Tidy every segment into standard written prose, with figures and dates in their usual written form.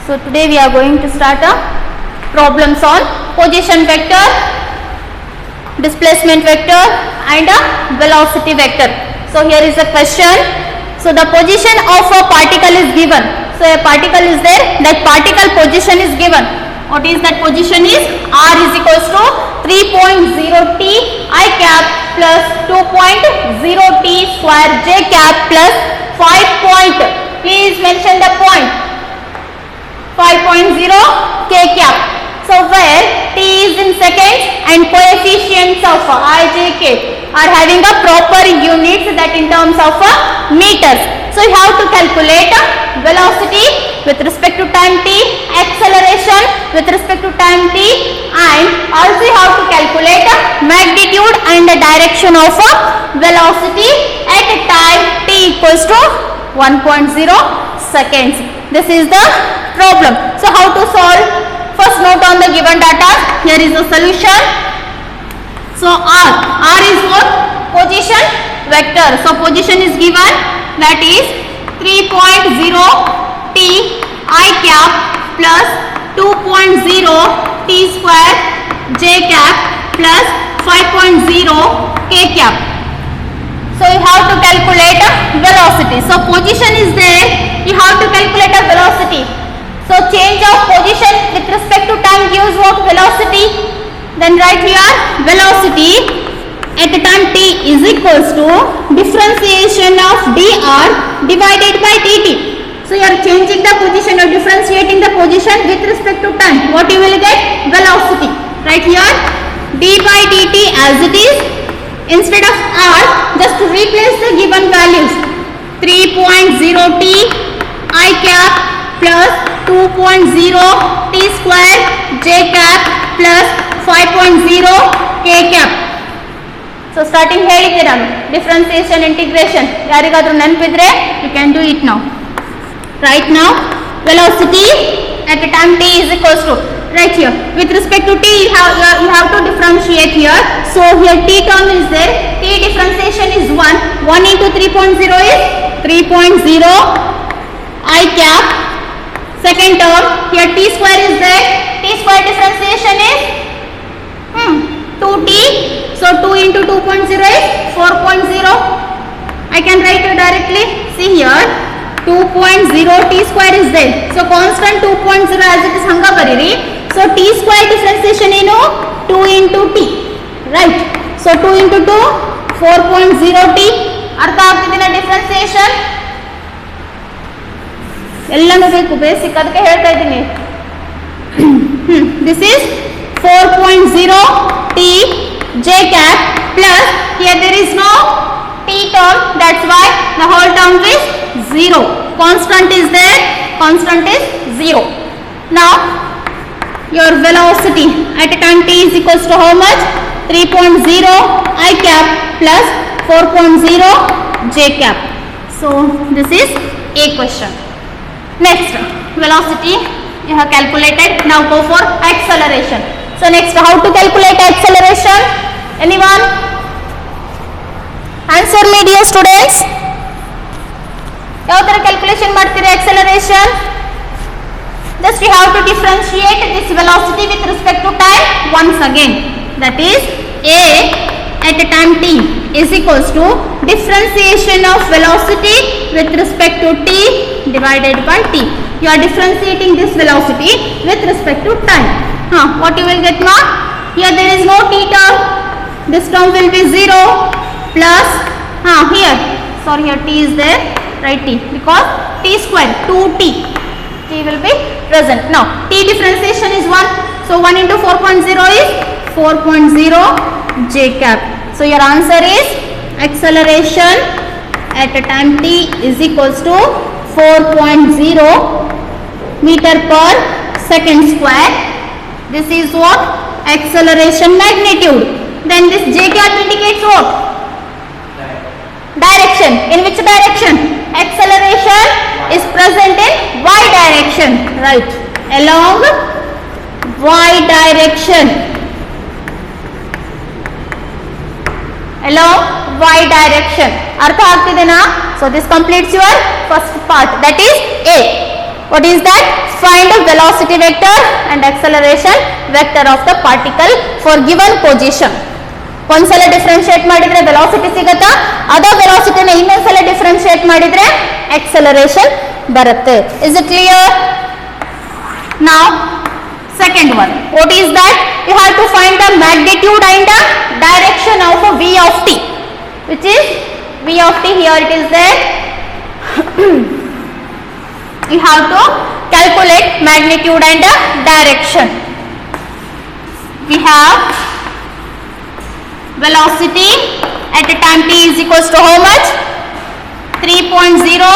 So today we are going to start a problems on position vector, displacement vector and a velocity vector. So here is a question. So the position of a particle is given. So a particle is there, that particle position is given. What is that position is? R is equals to 3.0 t I cap plus 2.0 t square j cap plus 5 please mention the point, 5.0 k cap. So where t is in seconds and coefficients of I, j, k are having a proper units, that in terms of meters. So you have to calculate velocity with respect to time t, acceleration with respect to time t, and also you have to calculate magnitude and the direction of velocity at a time t equals to 1.0 seconds. This is the problem. So how to solve? First note on the given data. Here is the solution. So R is what? Position vector. So position is given, that is 3.0 t I cap plus 2.0 t square j cap plus 5.0 k cap. So you have to calculate velocity. So position is there, you have to calculate a velocity. So change of position with respect to time gives what? Velocity. Then write here velocity at the time t is equals to differentiation of dr divided by dt. So you are changing the position or differentiating the position with respect to time. What you will get? Velocity. Right here d by dt as it is. Instead of r, just replace the given values. 3.0 t I cap plus 2.0 t square j cap plus 5.0 k cap. So starting ಹೇಳಿದ್ದೆ ನಾನು differentiation integration ಯಾರಿಗಾದರೂ ನೆನಪಿದ್ರೆ you can do it now. Right now velocity at the time t is equals to, right here with respect to t you have to differentiate here. So here t term is there, t differentiation is 1 into 3.0 is 3.0 I cap. Second term here t square is there, t square differentiation is 2t. So 2 into 2.0 is 4.0. I can write it directly. See here 2.0 t square is there. So constant 2.0 as it is hanga bariri. So t square differentiation ಏನು 2 into t, right? So 2 into 2 4.0 t. ಅರ್ಥ ಆಗ್ತಿದೆನಾ differentiation? ಎಲ್ಲನೂ ಬೇಕು, basic ಅದಕ್ಕೆ ಹೇಳ್ತಾ ಇದ್ದೀನಿ. This is 4.0 t j cap plus here there is no t term, that's why the whole term is 0. Constant is there, constant is 0. Now your velocity at a time t is equals to how much? 3.0 I cap plus 4.0 j cap. So this is a question. Next, velocity you have calculated. Now go for acceleration. So next, how to calculate acceleration? Anyone? Answer me dear students. ಯಾವ ತರ calculation ಮಾಡ್ತೀರಾ acceleration? Just you have to differentiate this velocity with respect to time once again. That is a at a time t is equals to differentiation of velocity with respect to t divided by t. You are differentiating this velocity with respect to time. What you will get now? Here there is no t term. This term will be 0 plus here. Sorry, here t is there. Write t because t square 2t. T will be present. Now t differentiation is 1. So 1 into 4.0 is 4.0 j cap. So your answer is acceleration at a time t is equals to 4.0 meter per second square. This is what? Acceleration magnitude. Then this j cap indicates what? Direction. In which direction? Acceleration is present in y direction, right? Along y direction. Along y direction. Artha ಆಗ್ತಿದೆನಾ? So this completes your first part, that is A. What is that? Find the velocity vector and acceleration vector of the particle for given position. ಒಂದ್ಸಲ differentiate ಮಾಡಿದ್ರೆ velocity ಸಿಗುತ್ತಾ, ಅದ ವೆಲಾಸಿಟಿನ ಇನ್ನೊಂದ್ಸಲ differentiate ಮಾಡಿದ್ರೆ acceleration ಬರುತ್ತೆ. Is it clear? Now second one, what is that? You have to find the magnitude and the direction of a v of t, which is v of t. Here it is there. You have to calculate magnitude and the direction. We have velocity at a time t is equals to how much? 3.0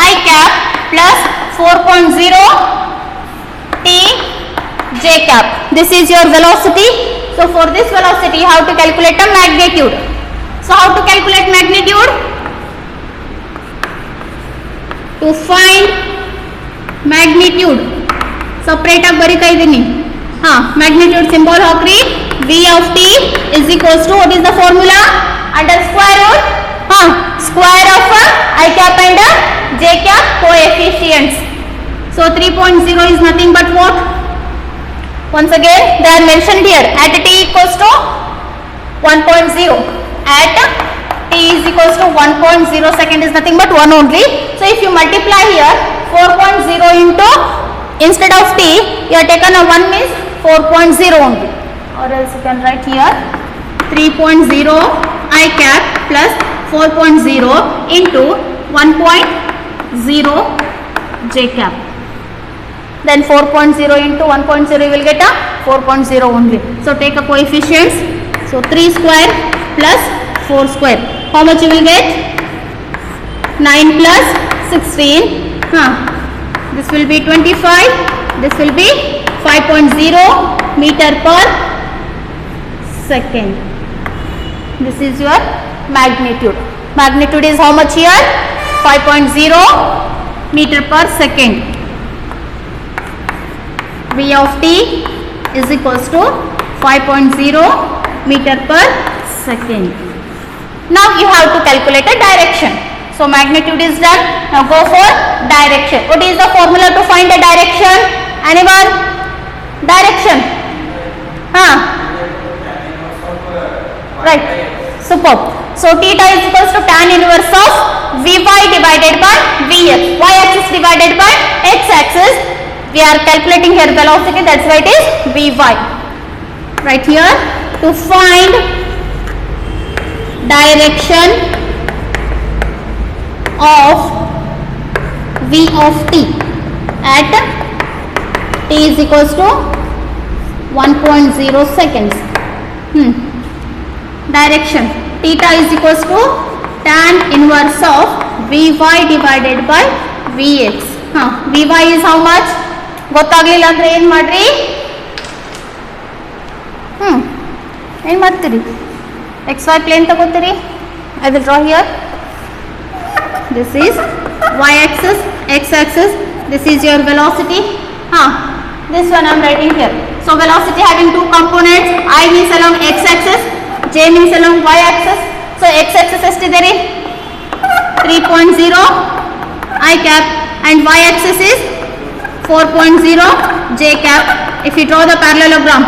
I cap plus 4.0 t j cap. This is your velocity. So for this velocity you have to calculate a magnitude. So how to calculate magnitude? To find magnitude separate ಆಗಿ ಬರಿತಾ ಇದ್ದೀನಿ. Magnitude symbol ಹಾಕ್ರಿ. v of t is equals to, what is the formula? Under square root square of I cap and j cap coefficients. So 3.0 is nothing but what? Once again they are mentioned here. At t equals to 1.0, at t is equals to 1.0 second is nothing but 1 only. So if you multiply here 4.0 into, instead of t you have taken a 1 means 4.0 only, or else you can write here 3.0 I cap plus 4.0 into 1.0 j cap. Then 4.0 into 1.0 you will get a 4.0 only. So take a coefficients. So 3 square plus 4 square. How much you will get? 9 plus 16. This will be 25. This will be 5.0 meter per second. This is your magnitude. Magnitude is how much here? 5.0 meter per second. V of t is equals to 5.0 meter per second. Now you have to calculate a direction. So magnitude is done. Now go for direction. What is the formula to find the direction? Anyone? Direction. Right. Superb. So theta is equals to tan inverse of Vy divided by Vx. Y axis divided by x axis. We are calculating here velocity, that's why it is Vy. Right here, to find direction of v of t at t is equals to 1.0 seconds. Direction theta is equals to tan inverse of Vy divided by Vx. Vy is how much? ಗೊತ್ತಾಗ್ಲಿಲ್ಲ ಅಂದ್ರೆ ಏನು ಮಾಡ್ರಿ? ಏನು ಮಾಡ್ತೀರಿ? XY plane ತಗೋತೀರಿ. I will draw here. This is y axis, x axis. This is your velocity. This one I am writing here. So velocity having two components. I means along x axis, j means along y axis. So x axis ಎಷ್ಟಿದೆ ರೀ? 3.0 I cap and y axis is 4.0 j cap. If you draw the parallelogram,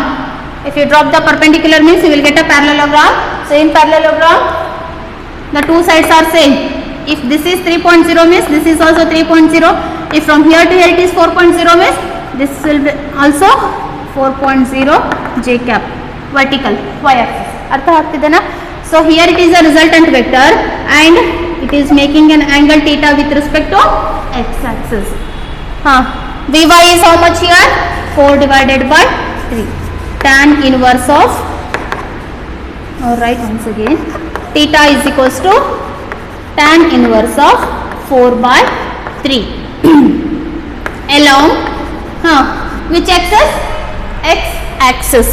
if you drop the perpendicular means you will get a parallelogram. So in parallelogram the two sides are same. If this is 3.0 means this is also 3.0. If from here to here it is 4.0 means this will be also 4.0 j cap vertical y axis. ಅರ್ಥ ಆಗ್ತಿದೆನಾ? So here it is a resultant vector and it is making an angle theta with respect to x axis. Vy is how much here? 4 divided by 3. Tan inverse of, alright, once again, theta is equals to tan inverse of 4 by 3 along which axis? X axis.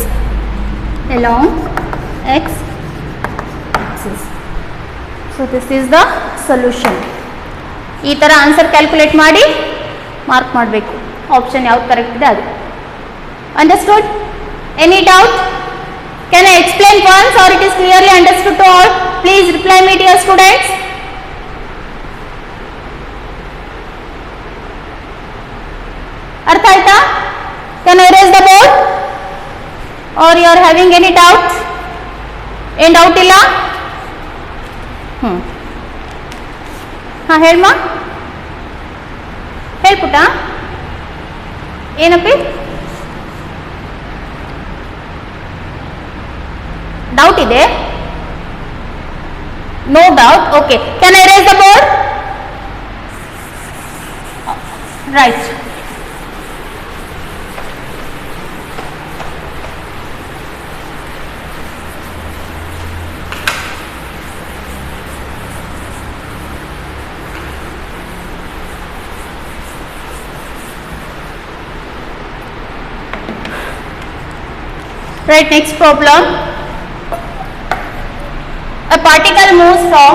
Along x axis. So this is the solution. ಈ ತರ answer calculate ಮಾಡಿ mark ಮಾಡಬೇಕು. Option ಯಾವ್ದು correct ಇದೆ ಅದು. Understood? Any doubt? Can I explain once or it is clearly understood to all? Please reply me, dear students. अर्थ आयता? Can I erase the board? Or you are having any doubt? ಏನ್ doubt ಇಲ್ಲ? ಹಾ ಹೇಳಮ್ಮ, ಹೇಳ್ಪುಟ ಏನಪ್ಪಿ doubt ಇದೆ? No doubt. Okay, can I erase the board? Right. Right, next problem. A particle moves from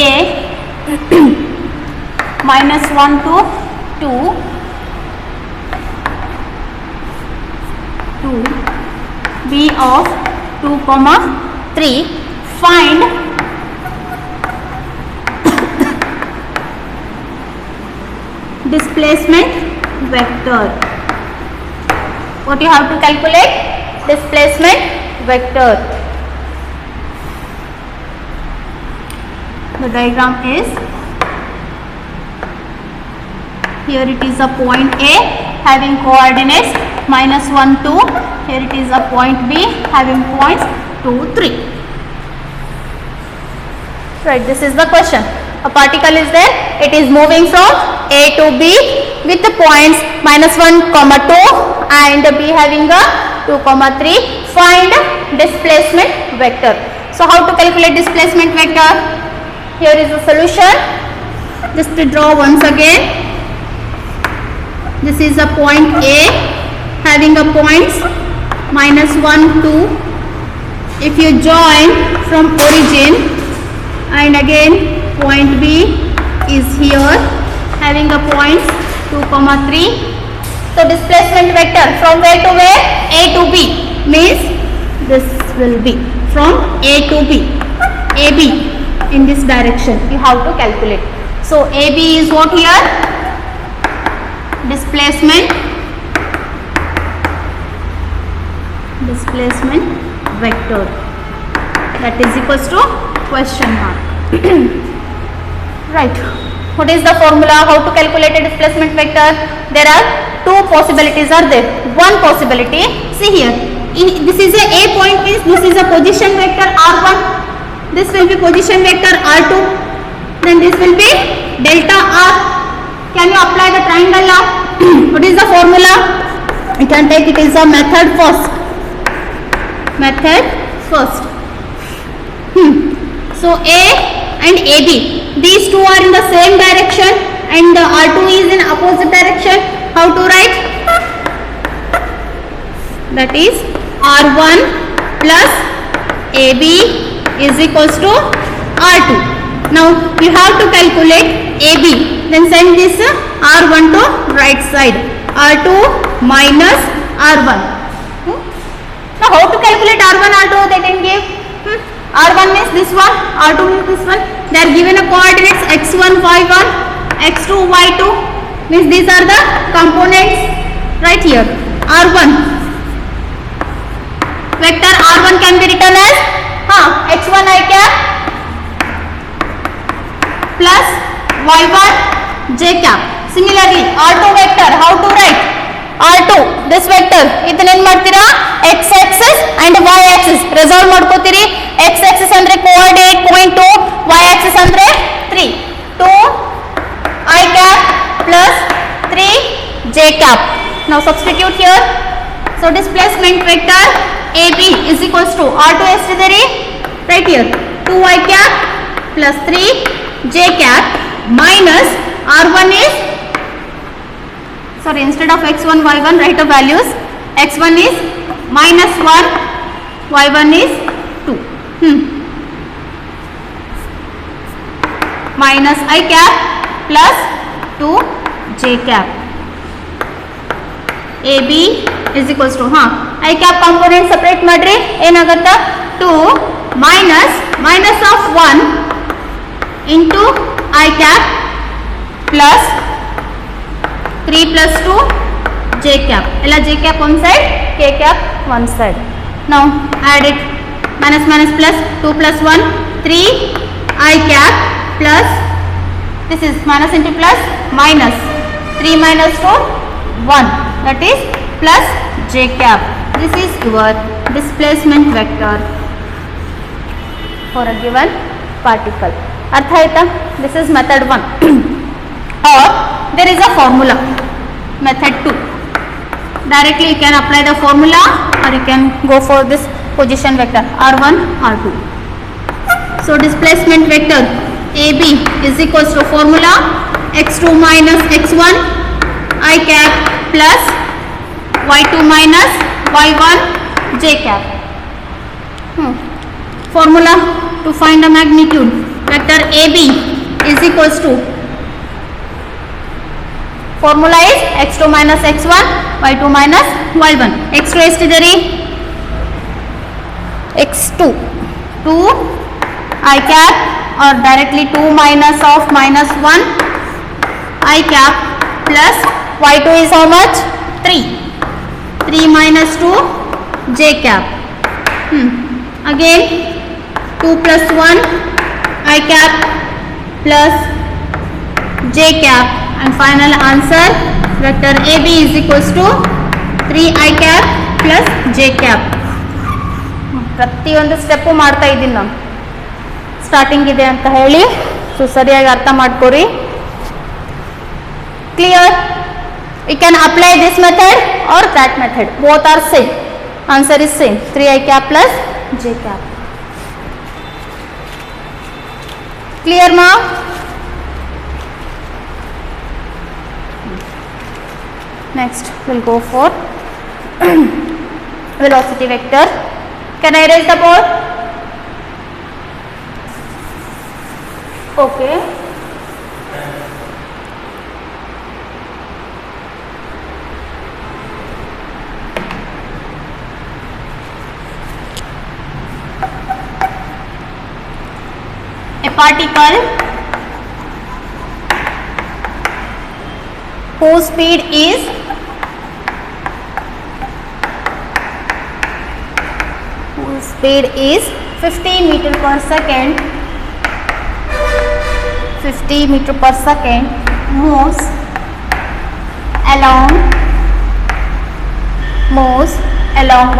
A -1 to 2 to B of 2, 3. Find displacement vector. What you have to calculate? Displacement vector. The diagram is, here it is a point A having coordinates -1, 2. Here it is a point B having points 2, 3. Right, this is the question. A particle is there, it is moving from A to B with the points -1, 2 and B having a 2, 3. Find displacement vector. So how to calculate displacement vector? Here is the solution. Just to draw once again. This is a point A having a points -1, 2. If you join from origin and again point B is here having a points 2, 3. So displacement vector from where to where? A to B means this will be from A to B. AB in this direction you have to calculate. So AB is what here? Displacement vector, that is equals to question mark. Right, what is the formula? How to calculate a displacement vector? There are two possibilities are there. One possibility, see here, this is a point means this is a position vector R1, this will be position vector R2, then this will be delta R. Can you apply the triangle law? What is the formula? You can take it is a method first. So A and AB, these two are in the same direction and the R2 is in opposite direction. How to write? That is R1 plus AB is equals to R2. Now you have to calculate AB, then send this R1 to right side, R2 minus R1. Now how to calculate R1, R2? They can give R1 means this one, R2 means this one. They are given a coordinates x1, y1, x2, y2 means these are the components right here. R1 vector R1 can be written as x1 I cap plus y1 j cap. Similarly R2 vector, how to write? R2 this vector ಇದನ್ನೇನು ಮಾಡ್ತೀರಾ x axis and y axis resolve ಮಾಡ್ಕೋತೀರಿ. x axis ಅಂದ್ರೆ coordinate point 2, y axis ಅಂದ್ರೆ 3, 2 I cap plus 3 j cap. Now substitute here. So displacement vector AB is equals to R2 ಎಷ್ಟಿದೆ ರೀ? Right here 2 I cap plus 3 j cap minus R1 is, sorry, instead of x1 y1 write the values. x1 is minus 1, y1 is 2. Minus I cap plus 2 j cap. AB is equals to I cap component separate ಮಾಡ್ರಿ ಏನಾಗುತ್ತಾ 2 minus of 1 into I cap plus 3 plus 2 j cap. Ella j cap one side, k cap one side. Now add it. Minus minus plus 2 plus 1 3 I cap plus, this is minus into plus, minus 3 minus 4 1, that is plus j cap. This is your displacement vector for a given particle. Artha aita? This is method 1. Or there is a formula, method 2. Directly you can apply the formula or you can go for this position vector r1 r2. So displacement vector AB is equals to formula x2 minus x1 I cap plus y2 minus y1 j cap. Formula to find the magnitude, vector AB is equals to, formula is x2 minus x1 y2 minus y1. x2 ಎಷ್ಟಿದೆ x2 2 I cap or directly 2 minus of minus 1 I cap plus y2 is how much 3 minus 2 j cap. Again 2 plus 1 I cap plus j cap, and final answer vector AB is equals to 3 I cap plus j cap. ಪ್ರತಿಯೊಂದು step ಮಾಡ್ತಾ ಇದ್ದೀನಿ ನಾನು, starting ಇದೆ ಅಂತ ಹೇಳಿ. So ಸರಿಯಾಗಿ ಅರ್ಥ ಮಾಡ್ಕೊರಿ. Clear? You can apply this method or that method, both are same. Answer is same, 3 I cap plus j cap. Clear ಮಾ? Next we'll go for velocity vector. Can I erase the board? Okay. A particle whose speed is 50 meter per second, 50 meter per second moves along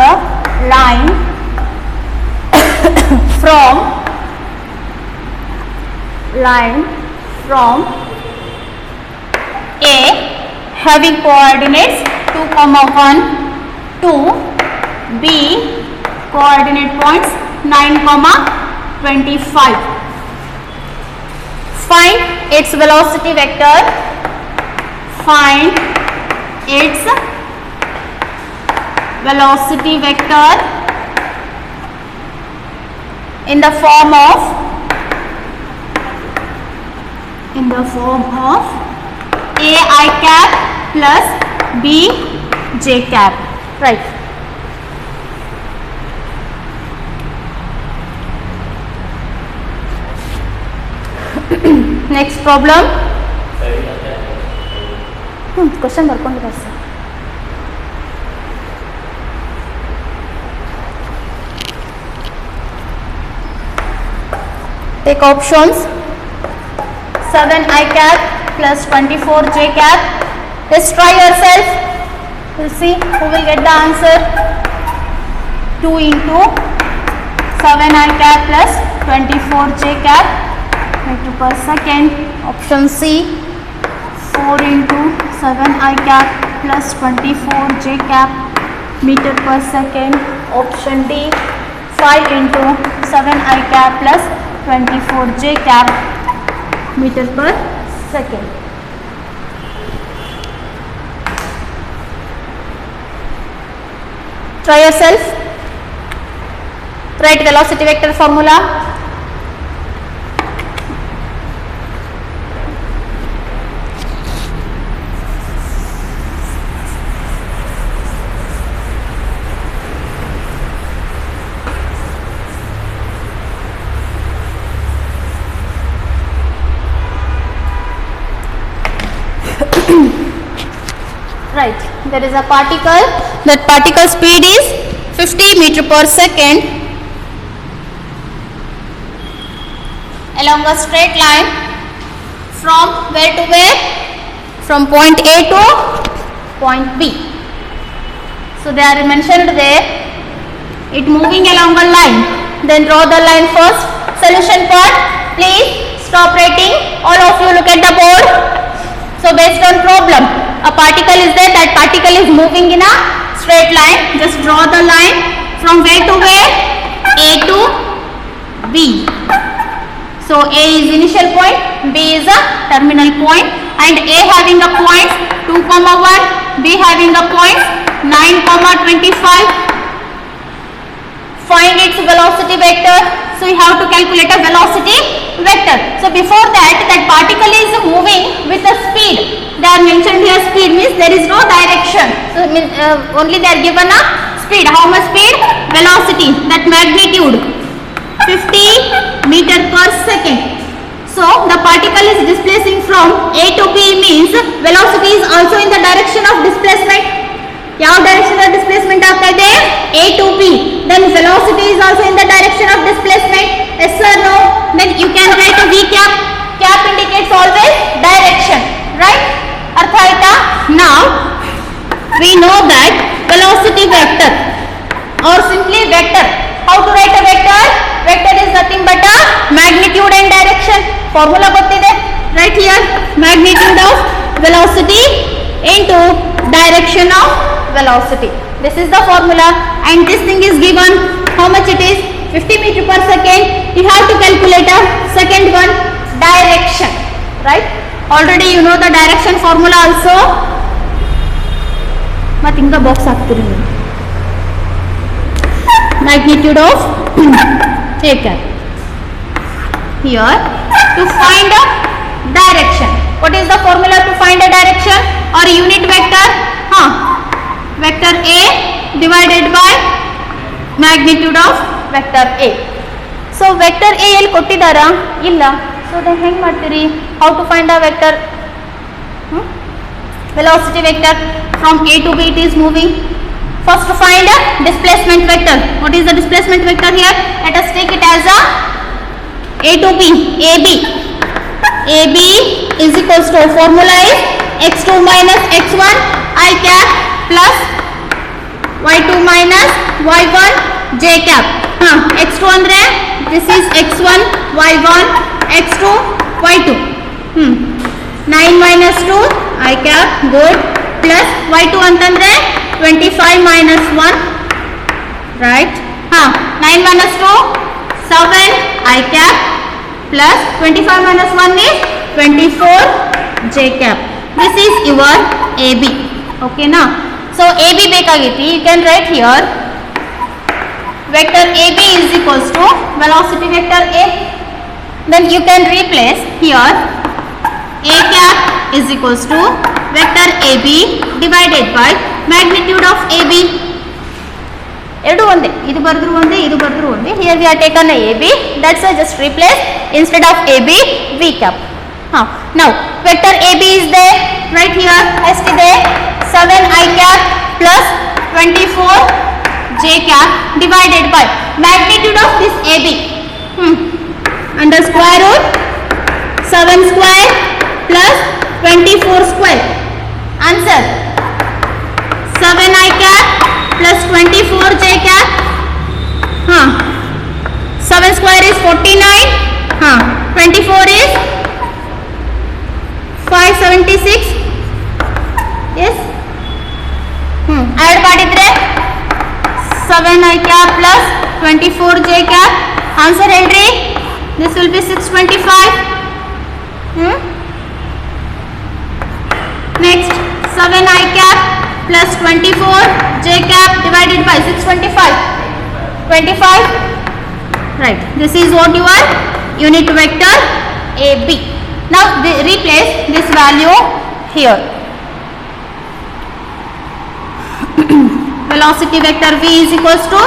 the line from A having coordinates 2, 1 to B coordinate points 9, 25. Find its velocity vector. Find its velocity vector in the form of A I cap plus B j cap. Right. Next problem. Question ಬರ್ಕೊಂಡಿದ್ದಾರೆ sir. Take options. 7 I cap plus 24 j cap. Let's try yourself. We'll see who will get the answer. 2 into 7 I cap plus 24 j cap meter per second. Option C. 4 into 7 I cap plus 24 j cap meter per second. Option D. 5 into 7 I cap plus 24 j cap meter per second. Try yourself. Write velocity vector formula. right, there is a particle, that particle speed is 50 meter per second along a straight line from where to where? From point A to point B. So they are mentioned there, it moving along a line. Then draw the line first. Solution part, please stop writing, all of you look at the board. So based on problem, a particle is there, that particle is moving in a straight line. Just draw the line from where to where? A to B. So A is initial point, B is a terminal point, and A having a point 2,1, B having a point 9,25. Find its velocity vector. So you have to calculate a velocity vector. So before that, that particle is moving with a speed. They are mentioned here, speed means there is no direction. So only they are given a speed. How much speed? Velocity, that magnitude 50 meter per second. So the particle is displacing from A to B means velocity is also in the direction of displacement. ಯಾವ direction ಅಲ್ಲಿ displacement ಆಗ್ತಾ ಇದೆ? A to B. Then velocity is also in the direction of displacement. Yes or no? Then you can write a V cap. Cap indicates always direction, right? ಅರ್ಥ ಆಯ್ತಾ? Now we know that velocity vector or simply vector. How to write a vector? Vector is nothing but a magnitude and direction. Formula ಗೊತ್ತಿದೆ? Right here, magnitude of velocity into direction of velocity. This is the formula, and this thing is given. How much it is? 50 meter per second. You have to calculate a second one, direction, right? Already you know the direction formula also. But in the box ಆಗ್ತಿರಿ ನೀವು. Magnitude of A cap. Here to find a direction. What is the formula to find a direction or unit vector? Vector A divided by magnitude of vector A. So vector A ಎಲ್ಲಿ ಕೊಟ್ಟಿದ್ದಾರಾ? ಇಲ್ಲ. So then ಹೆಂಗೆ ಮಾಡ್ತೀರಿ? How to find a vector? Velocity vector from A to B it is moving. First to find a displacement vector. What is the displacement vector here? Let us take it as a A to B, AB. AB is equals to, formula is x2 minus x1 I cap plus y2 minus y1 j cap. x2 andre this is x1 y1 x2 y2. 9 minus 2 I cap, good, plus y2 antandre 25 minus 1, right? 9 minus 2 7 I cap plus 25 minus 1 is 24 j cap. This is your AB. Okay now, so AB ಬೇಕಾಗಿತ್ತು. You can write here vector AB is equals to velocity vector A. Then you can replace here A cap is equals to vector AB divided by magnitude of AB. ಎರಡು ಒಂದೇ, ಇದು ಬರೆದ್ರು ಒಂದೇ, ಇದು ಬರೆದ್ರು ಒಂದೇ. Here we are taken a AB, that's why just replace instead of AB V cap. Now vector AB is there, right here, ಎಷ್ಟಿದೆ? 7 I cap plus 24 J cap divided by magnitude of this AB. Under square root 7 square plus 24 square. Answer 7 I cap plus 24 J cap. 7 square is 49. 24 is 576. Yes. Add ಮಾಡಿದ್ರೆ 7 I cap plus 24 J cap. Answer ಹೇಳ್ರಿ. This will be 625. Next 7 I cap plus 24 J cap divided by 625. 25. Right. This is what your unit vector AB. Now replace this value here. Velocity vector V is equals to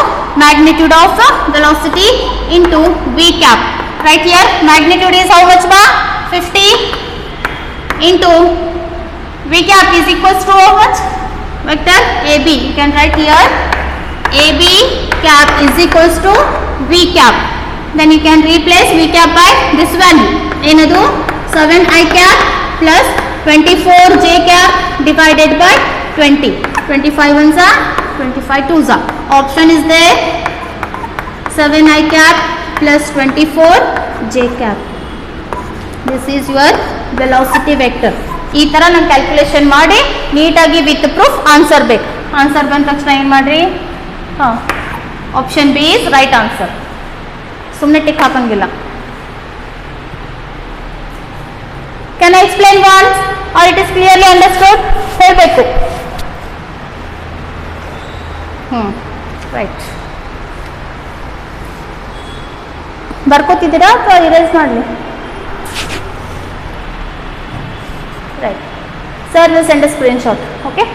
magnitude of velocity into V cap. Right here magnitude is how much ba? 50 into V cap is equals to how much? vector AB. You can write here AB cap is equals to V cap. Then you can replace V cap by this value. Enadu 7I cap plus 24J cap divided by 20. 25 ones are 25 twos are. Option is there. 7I cap plus 24J cap. This is your velocity vector. ಈ ತರ ನಾನು calculation ಮಾಡಿ ನೀಟಾಗಿ with proof answer ಬೇಕು. Answer ಬಂದ ತಕ್ಷಣ ಏನು ಮಾಡ್ರಿ, option B is right answer. ಸುಮ್ಮನೆ ಟಿಕ್ ಹಾಕಂಗಿಲ್ಲ. Can I explain once or it is clearly understood? ಹೇಳಬೇಕು. ರೈಟ್. ಬರ್ಕೋತಿದ್ದೀರಾ ಅಥವಾ ಇರೇಸ್ ಮಾಡಲಿ? Right. Sir will send a screenshot. Okay.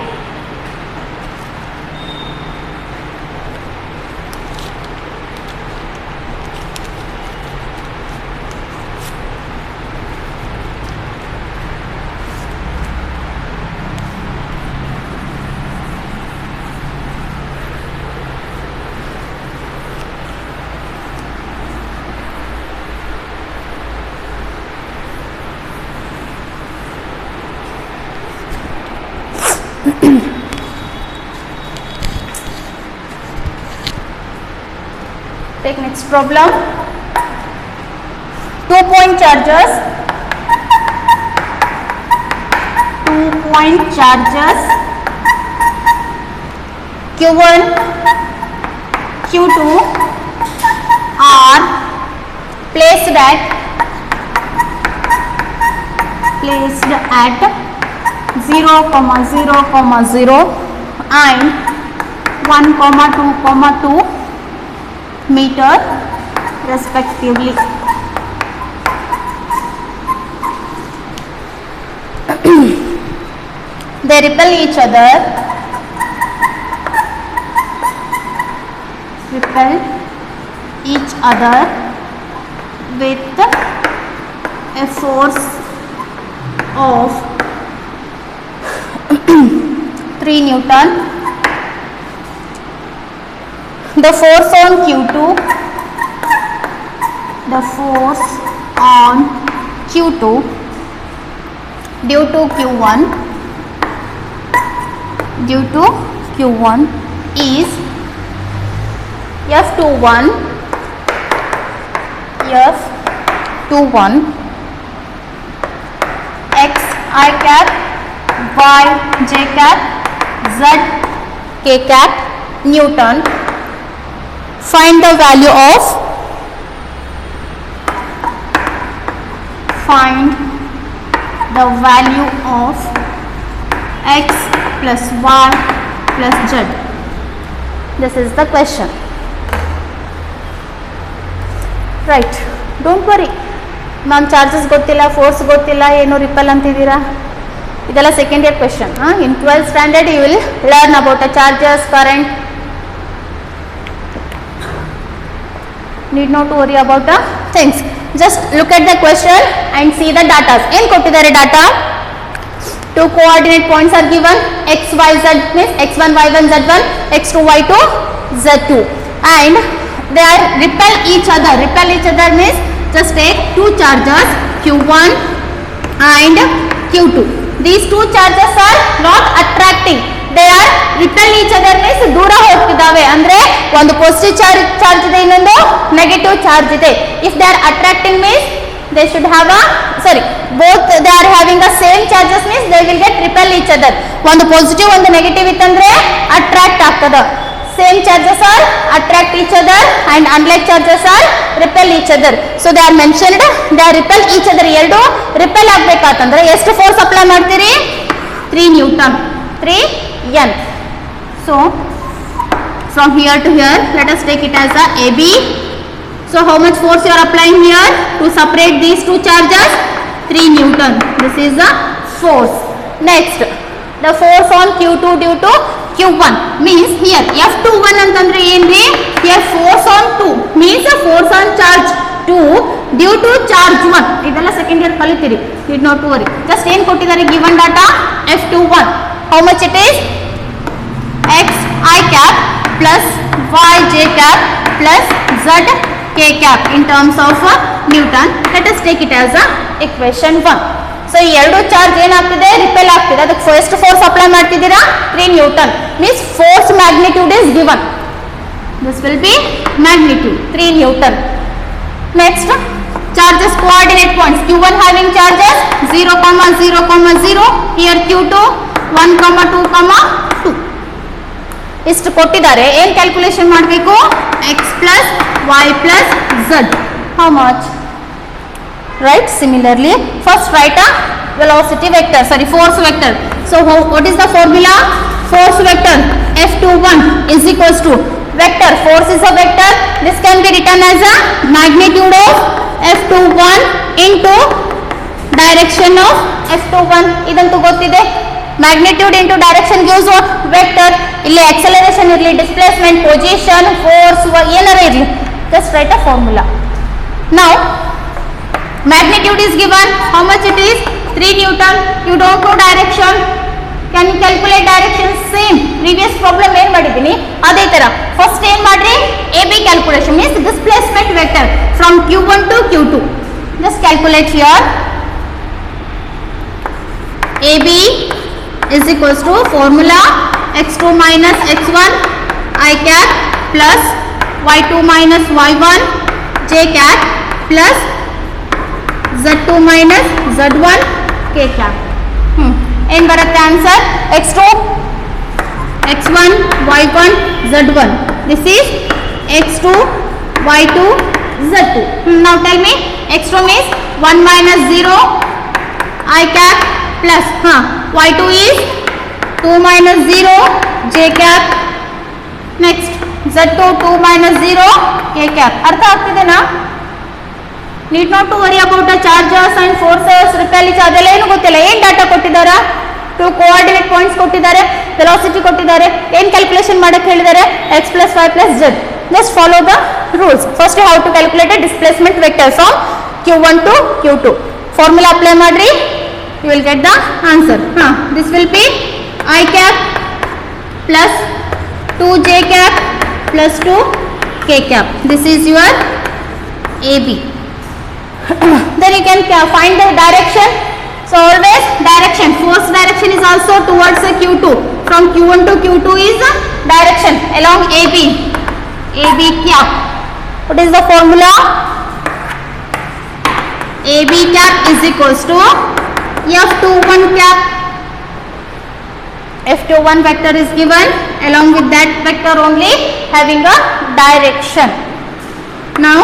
Take next problem. 2-point charges. 2-point charges Q1, Q2 are placed at 0, 0, 0 and 1, 2, 2 meter respectively. They repel each other with a force of 3 Newton. The force on Q2 due to Q1 is F21 X I cap Y J cap Z K cap Newton. Find the value of X plus Y plus Z. This is the question. Right. Don't worry. Ma'am charges ಗೊತ್ತಿಲ್ಲ, force ಗೊತ್ತಿಲ್ಲ, ಏನು ripple ಅಂತಿದ್ದೀರಾ? ಇದೆಲ್ಲ second year question. In 12th standard you will learn about the charges, current. Need not to worry about the things. Just look at the question and see the data. ಏನು ಕೊಟ್ಟಿದ್ದಾರೆ data? 2 coordinate points are given. X, Y, Z means X1, Y1, Z1, X2, Y2, Z2. And they are repel each other. Repel each other means just take 2 charges Q1 and Q2. These 2 charges are not attracting. They are repel each other means ದೂರ ಹೋಗ್ತಿದ್ದಾವೆ. ಅಂದ್ರೆ ಒಂದು positive charge ಇದೆ, ಇನ್ನೊಂದು negative charge ಇದೆ. If they are attracting means they should have both they are having the same charges means they will get repel each other. ಒಂದು positive ಒಂದು negative ಇತ್ತಂದ್ರೆ attract ಆಗ್ತದೆ. Same charges are attract each other and unlike charges are repel each other. So they are mentioned, they are repel each other. ಎರಡು repel ಆಗಬೇಕಂತಂದ್ರೆ ಎಷ್ಟು force apply ಮಾಡ್ತೀರಿ? 3 Newton, 3 N. So from here to here, let us take it as a AB. So how much force you are applying here to separate these 2 charges? 3 Newton. This is the force. Next, the force on Q2 due to Q1 means here F21 ಅಂತಂದ್ರೆ ಏನ್ರಿ? Here force on 2 means a force on charge 2 due to charge 1. ಇದೆಲ್ಲ second year ಕಲಿತೀರಿ. Need not to worry. Just ಏನು ಕೊಟ್ಟಿದ್ದಾರೆ given data? F21. How much it is? x I cap plus y j cap plus z k cap in terms of Newton. Let us take it as equation 1. So ಈ ಎರಡು charge ಏನಾಗ್ತಿದೆ repel ಆಗ್ತಿದೆ ಅದಕ್ಕೆ first force apply ಮಾಡ್ತಿದ್ದೀರಾ 3 Newton means force magnitude is given. This will be magnitude 3 Newton. Next, charges coordinate points. Q1 having charges 0, 0, 0. Here Q2 1, 2, 2. ಇಷ್ಟು ಕೊಟ್ಟಿದ್ದಾರೆ ಏನು calculation ಮಾಡಬೇಕು x plus y plus z. How much? Right? Similarly, first write a velocity vector. Sorry, force vector. So what is the formula? Force vector F21 is equals to vector. Force is a vector. This can be written as a magnitude of F21 into direction of F21. ಇದಂತೂ ಗೊತ್ತಿದೆ. Magnitude into direction gives what? Vector. ಇಲ್ಲಿ acceleration ಇರಲಿ, displacement, position, force, ಏನಾರ ಇರಲಿ. Just write a formula. Now, magnitude is given. How much it is? 3 Newton. You don't know direction. Can you calculate direction? Same. Previous problem ಏನು ಮಾಡಿದ್ದೀನಿ ಅದೇ ತರ. First ಏನು ಮಾಡ್ರಿ AB calculation means displacement vector from Q1 to Q2. Just calculate here. AB is equals to formula x2 minus x1 I cap plus y2 minus y1 j cap plus z2 minus z1 k cap. ಏನು ಬರುತ್ತೆ answer x2 x1 y1 z1. This is x2 y2 z2. Now tell me x2 means 1 minus 0 I cap plus y2 is 2 minus 0 j cap. Next z2 2 minus 0 k cap. ಅರ್ಥ ಆಗ್ತಿದೆನಾ? Need not to worry about the charges and forces, repel ಅದೆಲ್ಲ ಏನು ಗೊತ್ತಿಲ್ಲ. ಏನು data ಕೊಟ್ಟಿದ್ದಾರೆ? 2 coordinate points ಕೊಟ್ಟಿದ್ದಾರೆ, velocity ಕೊಟ್ಟಿದ್ದಾರೆ, ಏನು calculation ಮಾಡಕ್ಕೆ ಹೇಳಿದ್ದಾರೆ x plus y plus z. Just follow the rules. First you have to calculate a displacement vector from Q1 to Q2. Formula apply ಮಾಡ್ರಿ, you will get the answer. This will be I cap plus 2 j cap plus 2 k cap. This is your AB. Then you can find the direction. So always direction, force direction is also towards Q2. From Q1 to Q2 is direction along AB. AB cap. What is the formula? AB cap is equals to F21 cap. F21 vector is given, along with that vector only having a direction. Now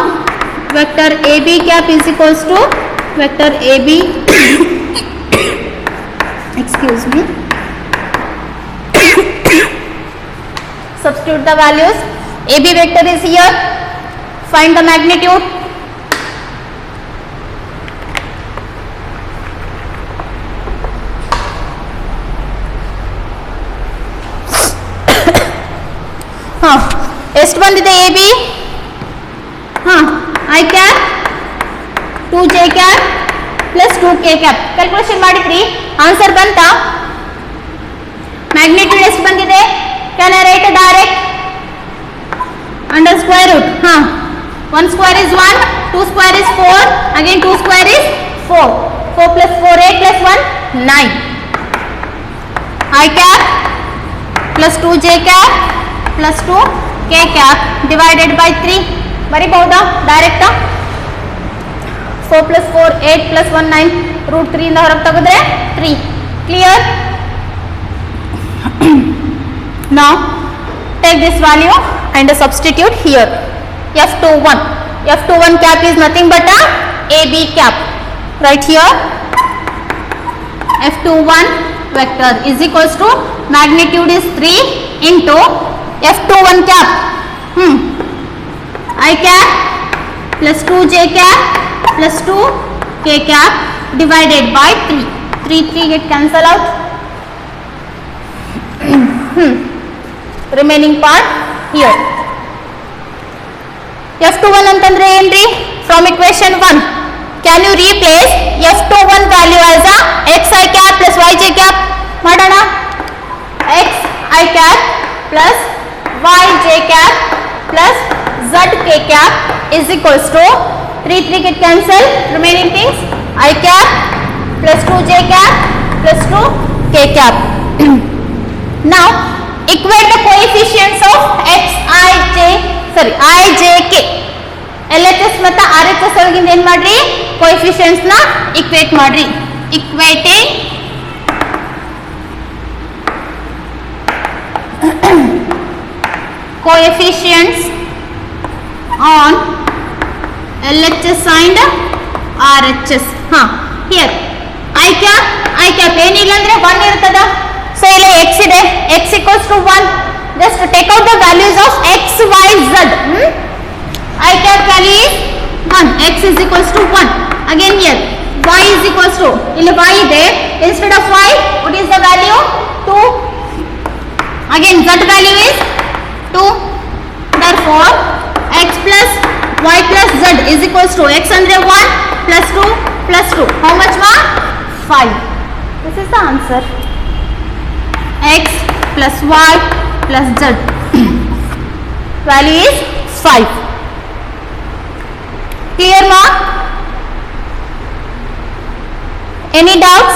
vector AB cap is equals to vector AB excuse me, substitute the values. AB vector is here, find the magnitude. ಎಷ್ಟು ಬಂದಿದೆ AB? I cap 2 j cap plus 2 k cap. Calculation ಮಾಡಿದ್ರಿ, answer ಬಂತ? Magnitude ಎಷ್ಟು ಬಂದಿದೆ? Can I write direct under square root? 1 square is 1, 2 square is 4, again 2 square is 4. 4 plus 4 8 plus 1 9. I cap plus 2 j cap plus 2 k cap divided by 3. ಬರಿಬಹುದಾ direct? 4 plus 4 8 plus 1 9, root 3 ಇಂದ ಹೊರಗೆ ತೆಗೆದ್ರೆ 3. Clear? Now take this value and substitute here. F21. F21 cap is nothing but a AB cap. Right here F21 vector is equals to magnitude is 3 into F21 cap. I cap plus 2 j cap plus 2 k cap divided by 3. 3 get cancel out. Remaining part here. F21 ಅಂತಂದ್ರೆ ಏನ್ರಿ? From equation 1 can you replace F21 value as a x I cap plus y j cap? ಮಾಡೋಣ. x I cap plus yj cap plus zk cap is equals to 3 get cancel, remaining things I cap plus 2j cap plus 2k cap. Now equate the coefficients of ijk LHS ಮತ್ತು RHS ಒಳಗಿಂದ ಏನು ಮಾಡ್ರಿ coefficients ನ equate ಮಾಡ್ರಿ. Equating coefficients on LHS and RHS. Here I cap ಏನಿಲ್ಲ ಅಂದ್ರೆ 1 ಇರ್ತದ. So ಇಲ್ಲಿ x ಇದೆ, x equals to 1. Just take out the values of x, y, z. I cap value is 1, x is equals to 1. Again here y is equals to, ಇಲ್ಲಿ y ಇದೆ, instead of y what is the value? 2. Again z value is 2. Therefore x plus y plus z is equals to x andre 1 plus 2 plus 2. How much ma? 5. This is the answer. X plus y plus z. Value is 5. Clear ma? Any doubts?